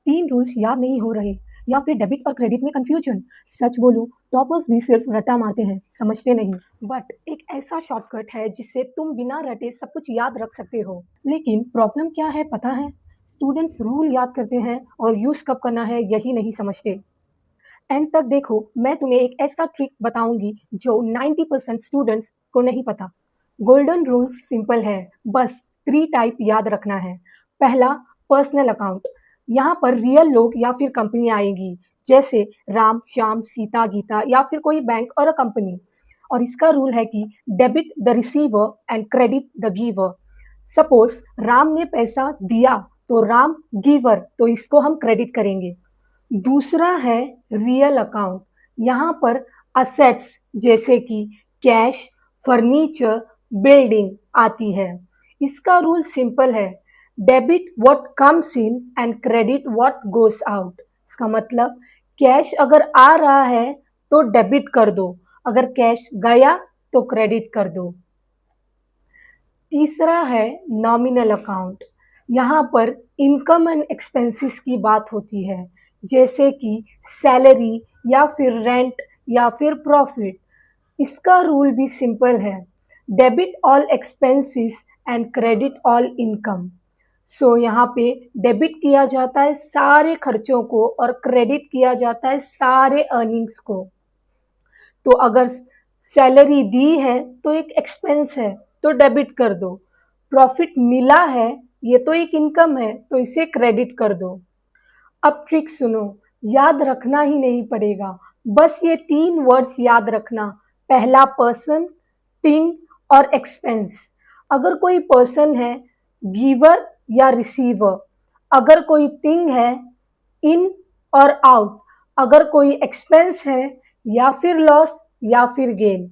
तीन रूल्स याद नहीं हो रहे या फिर डेबिट और क्रेडिट में कंफ्यूजन। सच बोलूं, टॉपर्स भी सिर्फ रट्टा मारते हैं, समझते नहीं। बट एक ऐसा शॉर्टकट है जिससे तुम बिना रटे सब कुछ याद रख सकते हो। लेकिन प्रॉब्लम क्या है पता है? स्टूडेंट्स रूल याद करते हैं और यूज कब करना है यही नहीं समझते। एंड तक देखो, मैं तुम्हें एक ऐसा ट्रिक बताऊंगी जो 90% स्टूडेंट्स को नहीं पता। गोल्डन रूल सिंपल है, बस 3 टाइप याद रखना है। पहला, पर्सनल अकाउंट। यहाँ पर रियल लोग या फिर कंपनी आएगी, जैसे राम, श्याम, सीता, गीता या फिर कोई बैंक और कंपनी। और इसका रूल है कि debit the receiver and credit the giver. Suppose Ram ने पैसा दिया तो राम गिवर, तो इसको हम क्रेडिट करेंगे। दूसरा है रियल अकाउंट। यहाँ पर असेट्स जैसे कि कैश, फर्नीचर, बिल्डिंग आती है। इसका रूल सिंपल है, debit what comes in and credit what goes out. इसका मतलब कैश अगर आ रहा है तो डेबिट कर दो, अगर कैश गया तो क्रेडिट कर दो। तीसरा है नॉमिनल अकाउंट। यहाँ पर इनकम एंड एक्सपेंसेस की बात होती है, जैसे कि सैलरी या फिर रेंट या फिर प्रॉफिट। इसका रूल भी सिंपल है, debit all expenses and credit all income. So यहाँ पे डेबिट किया जाता है सारे खर्चों को और क्रेडिट किया जाता है सारे अर्निंग्स को। तो अगर सैलरी दी है तो एक एक्सपेंस है तो डेबिट कर दो, प्रॉफिट मिला है ये तो एक इनकम है तो इसे क्रेडिट कर दो। अब ट्रिक सुनो, याद रखना ही नहीं पड़ेगा, बस ये 3 वर्ड्स याद रखना। पहला पर्सन, थिंग और एक्सपेंस। अगर कोई पर्सन है गिवर या रिसीवर, अगर कोई थिंग है इन और आउट, अगर कोई एक्सपेंस है या फिर लॉस या फिर गेन।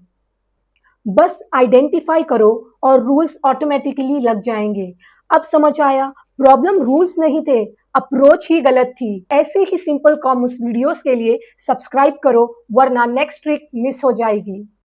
बस आइडेंटिफाई करो और रूल्स ऑटोमेटिकली लग जाएंगे। अब समझ आया, प्रॉब्लम रूल्स नहीं थे, अप्रोच ही गलत थी। ऐसे ही सिंपल कॉमर्स वीडियोस के लिए सब्सक्राइब करो, वरना नेक्स्ट ट्रिक मिस हो जाएगी।